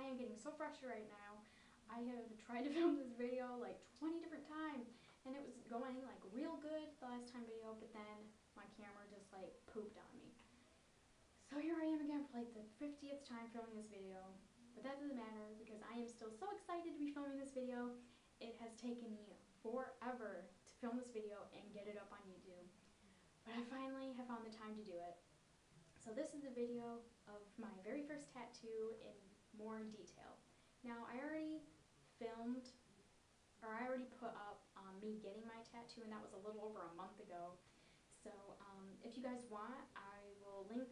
am getting so frustrated right now. I have tried to film this video like 20 different times, and it was going like real good the last time video, but then my camera just like pooped on me. So here I am again for like the 50th time filming this video, but that doesn't matter because I am still so excited to be filming this video. It has taken me forever to film this video and get it up on YouTube, but I finally have found the time to do it. So this is a video of my very first tattoo in more detail. Now I already filmed, or I already put up me getting my tattoo, and that was a little over a month ago. So if you guys want, I will link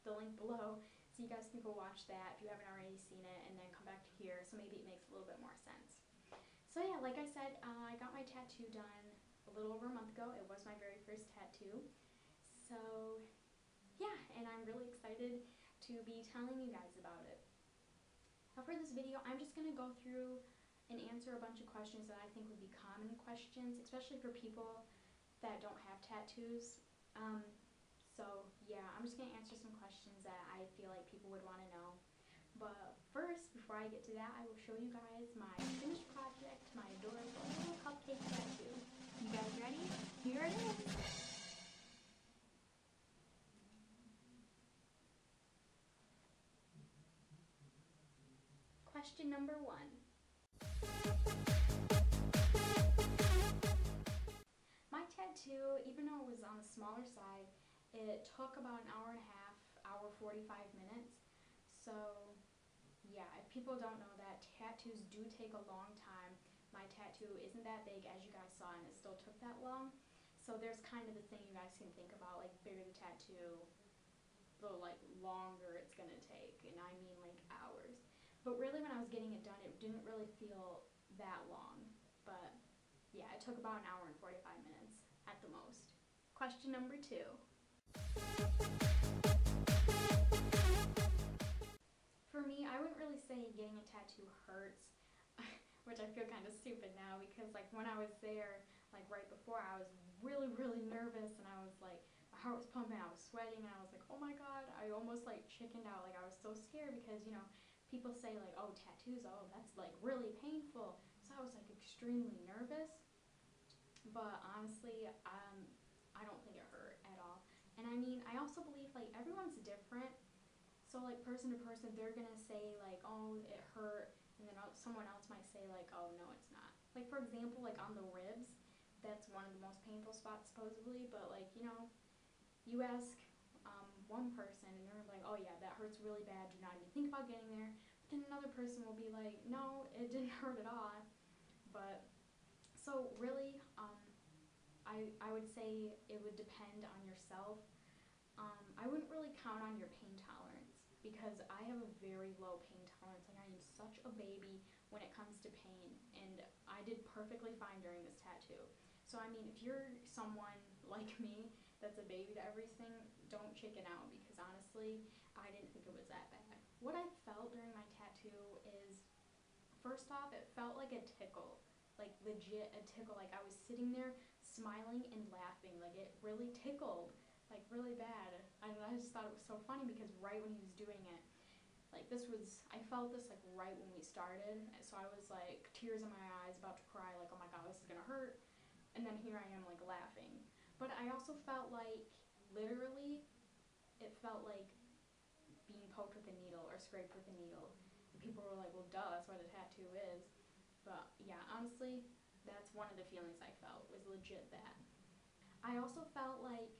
the link below so you guys can go watch that if you haven't already seen it, and then come back to here so maybe it makes a little bit more sense. So yeah, like I said, I got my tattoo done a little over a month ago. It was my very first tattoo. So yeah, and I'm really excited to be telling you guys about it. Now for this video, I'm just going to go through and answer a bunch of questions that I think would be common questions, especially for people that don't have tattoos. So yeah, I'm just going to answer some questions that I feel like people would want to know. But first, before I get to that, I will show you guys my finished project, my adorable little cupcake tattoo. You guys ready? Here it is! Question number 1. My tattoo, even though it was on the smaller side, it took about an hour and a half, hour 45 minutes. So yeah, if people don't know that, tattoos do take a long time. My tattoo isn't that big, as you guys saw, and it still took that long. So there's kind of the thing you guys can think about, like bigger the tattoo, the like longer it's gonna take, and I mean like hours. But really when I was getting it done, it didn't really feel that long. But yeah, it took about an hour and 45 minutes at the most. Question number 2. For me, I wouldn't really say getting a tattoo hurts, which I feel kind of stupid now, because like when I was there, like right before, I was really nervous, and I was like, my heart was pumping, I was sweating, and I was like, oh my god, I almost like chickened out. Like I was so scared because, you know, people say like, oh, tattoos, oh, that's like really painful. So I was like extremely nervous, but honestly, I don't think it hurt at all. And I mean, I also believe like everyone's different. So like person to person, they're gonna say like, oh, it hurt, and then someone else might say like, oh, no, it's not. Like for example, like on the ribs, that's one of the most painful spots supposedly, but like, you know, you ask one person and they're like, oh yeah, that hurts really bad, do not even think about getting there. But then another person will be like, no, it didn't hurt at all. But so really, I would say it would depend on yourself. I wouldn't really count on your pain tolerance, because I have a very low pain tolerance. Like I am such a baby when it comes to pain, and I did perfectly fine during this tattoo. So I mean, if you're someone like me that's a baby to everything, don't chicken out, because honestly, I didn't think it was that bad. What I felt during my tattoo is, first off, it felt like a tickle. Like legit a tickle. Like I was sitting there smiling and laughing. Like it really tickled, like really bad. And I just thought it was so funny because right when he was doing it, like this was, I felt this like right when we started. So I was like tears in my eyes, about to cry, like, oh my god, this is gonna hurt. And then here I am like laughing. But I also felt like, literally, it felt like being poked with a needle or scraped with a needle. And people were like, well duh, that's what a tattoo is. But yeah, honestly, that's one of the feelings I felt, was legit that. I also felt like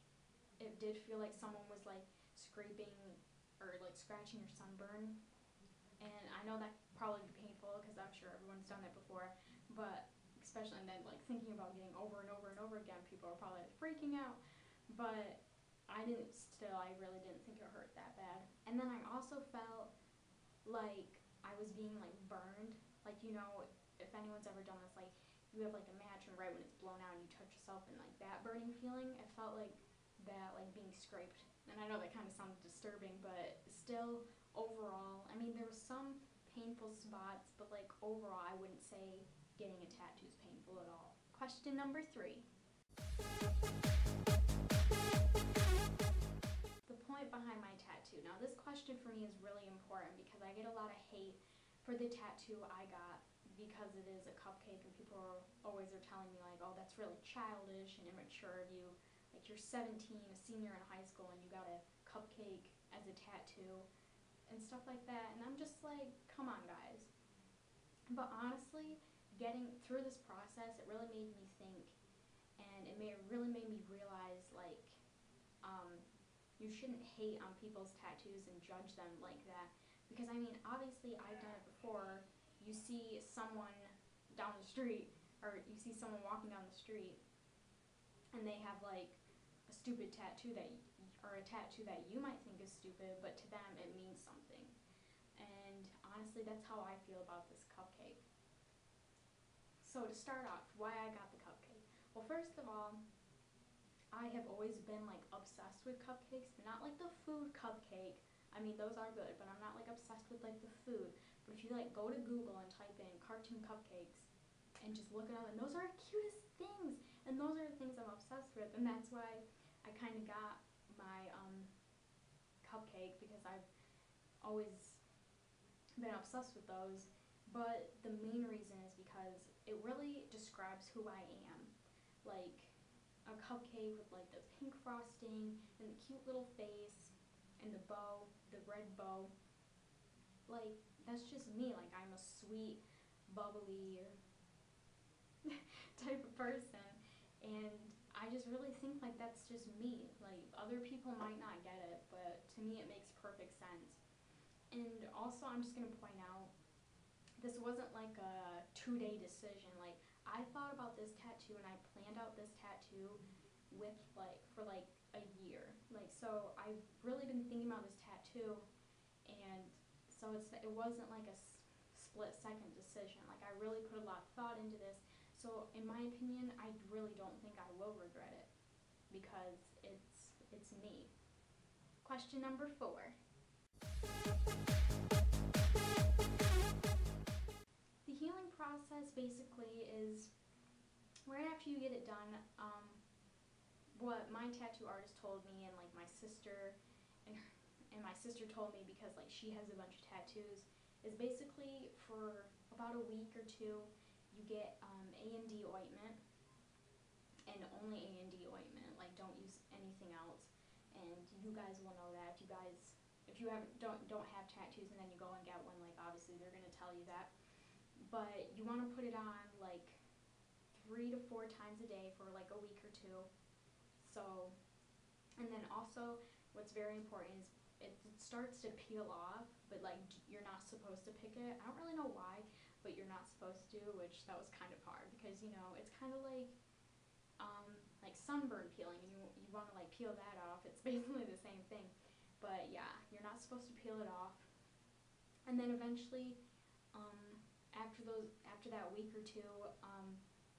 it did feel like someone was like scraping or like scratching your sunburn. And I know that probably be painful because I'm sure everyone's done that before, but especially, and then like thinking about getting over and over and over again, people are probably like freaking out. But I really didn't think it hurt that bad. And then I also felt like I was being like burned. Like, you know, if anyone's ever done this, like you have like a match and right when it's blown out and you touch yourself, and like that burning feeling, it felt like that, like being scraped. And I know that kind of sounds disturbing, but still, overall, I mean, there were some painful spots, but like overall, I wouldn't say getting a tattoo is painful at all. Question number 3. The point behind my tattoo. Now this question for me is really important because I get a lot of hate for the tattoo I got, because it is a cupcake and people always are telling me like, oh, that's really childish and immature of you. Like, you're 17, a senior in high school, and you got a cupcake as a tattoo and stuff like that. And I'm just like, come on, guys. But honestly, getting through this process, it really made me think, and really made me realize, like, you shouldn't hate on people's tattoos and judge them like that. Because, I mean, obviously I've done it before. You see someone down the street, or you see someone walking down the street, and they have like a stupid tattoo or a tattoo that you might think is stupid, but to them it means something. And honestly, that's how I feel about this cupcake. So to start off, why I got the cupcake. Well, first of all, I have always been like obsessed with cupcakes, but not like the food cupcake. I mean, those are good, but I'm not like obsessed with like the food. But if you like go to Google and type in cartoon cupcakes and just look it up, and those are the cutest things, and those are the things I'm obsessed with, and that's why I kind of got my cupcake, because I've always been obsessed with those. But the main reason is because it really describes who I am. Like, a cupcake with like the pink frosting and the cute little face and the bow, the red bow. Like, that's just me. Like, I'm a sweet, bubbly type of person, and I just really think like that's just me. Like, other people might not get it, but to me it makes perfect sense. And also, I'm just gonna point out, this wasn't like a 2-day decision. Like, I thought about this tattoo and I planned out this tattoo for a year. Like, so I've really been thinking about this tattoo, and so it wasn't like a split second decision. Like, I really put a lot of thought into this. So in my opinion, I really don't think I will regret it, because it's me. Question number 4. The healing process basically is right after you get it done. What my tattoo artist told me, and like my sister and my sister told me, because like she has a bunch of tattoos, is basically for about a week or 2 you get A&D ointment, and only A&D ointment. Like, don't use anything else. And you guys will know that if you don't have tattoos and then you go and get one, like, obviously they're gonna tell you that. But you want to put it on like 3 to 4 times a day for like a week or 2. So, and then also what's very important is it starts to peel off, but like you're not supposed to pick it. I don't really know why, but you're not supposed to, which that was kind of hard, because you know it's kind of like sunburn peeling, and you want to like peel that off. It's basically the same thing, but yeah, you're not supposed to peel it off. And then eventually, after that week or 2,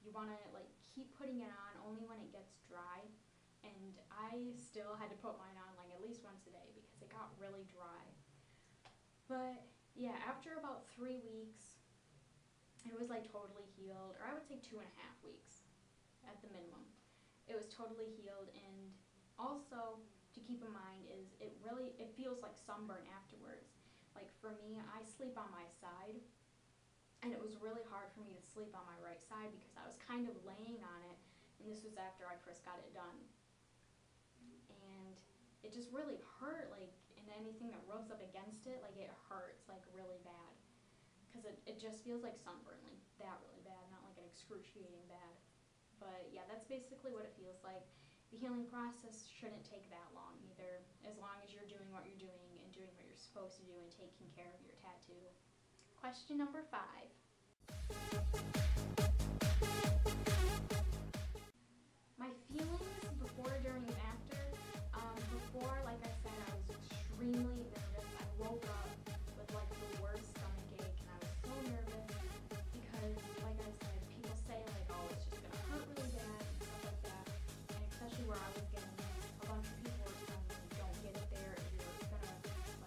you want to like keep putting it on only when it gets dry. And I still had to put mine on like at least once a day, because it got really dry. But yeah, after about 3 weeks, it was like totally healed, or I would say 2.5 weeks at the minimum. It was totally healed. And also to keep in mind is it feels like sunburn afterwards. Like, for me, I sleep on my side, and it was really hard for me to sleep on my right side because I was kind of laying on it, and this was after I first got it done. And it just really hurt, like, and anything that rubs up against it, like, it hurts, like, really bad. Because it just feels like sunburn, like, that really bad, not like an excruciating bad. But yeah, that's basically what it feels like. The healing process shouldn't take that long either, as long as you're doing what you're doing and doing what you're supposed to do and taking care of your tattoo. Question number 5. My feelings before, during, and after. Before, like I said, I was extremely nervous. I woke up with like the worst stomach ache, and I was so nervous because, like I said, people say like, oh, it's just gonna hurt really bad and stuff like that. And especially where I was getting it, a bunch of people were telling me, don't get it there. You're gonna,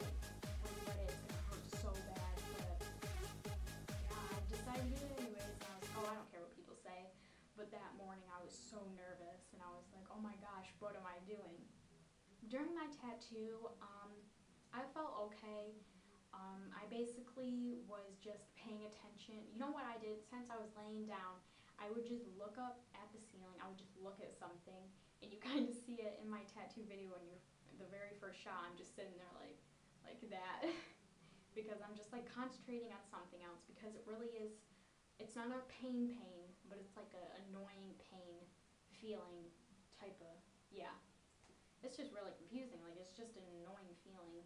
like, when you get it, it's gonna hurt so bad. But yeah, I decided to do it anyways. And I was like, oh, I don't care what people say. But that morning I was so nervous, and I was like, oh my gosh, what am I doing? During my tattoo, I felt okay. I basically was just paying attention. You know what I did? Since I was laying down, I would just look up at the ceiling. I would just look at something, and you kind of see it in my tattoo video when you're the very first shot. I'm just sitting there like that because I'm just like concentrating on something else, because it really is, it's not a pain, but it's like a annoying pain feeling type of, yeah. It's just really confusing. Like, it's just an annoying feeling.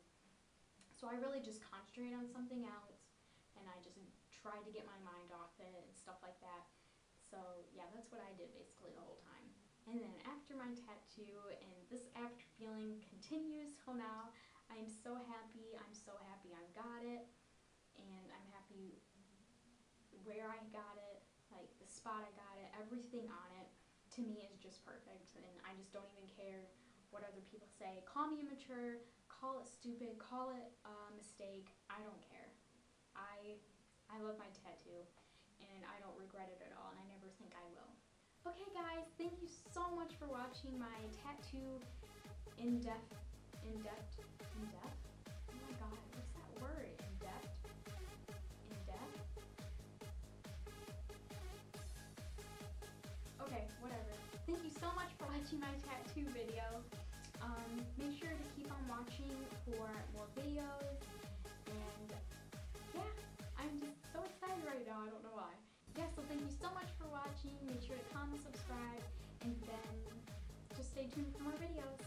So I really just concentrate on something else, and I just try to get my mind off it and stuff like that. So yeah, that's what I did basically the whole time. And then after my tattoo, and this after feeling continues till now, I'm so happy. I got it, and I'm happy where I got it, like the spot I got it, everything on it, to me is just perfect, and I just don't even care what other people say. Call me immature, call it stupid, call it a mistake, I don't care. I love my tattoo, and I don't regret it at all, and I never think I will. Okay guys, thank you so much for watching my tattoo in-depth? Oh my god, what's that word? In-depth? Okay, whatever. Thank you so much for watching my tattoo video. Make sure to keep on watching for more videos, and yeah, I'm just so excited right now, I don't know why. Yeah, so thank you so much for watching. Make sure to comment, subscribe, and then just stay tuned for more videos.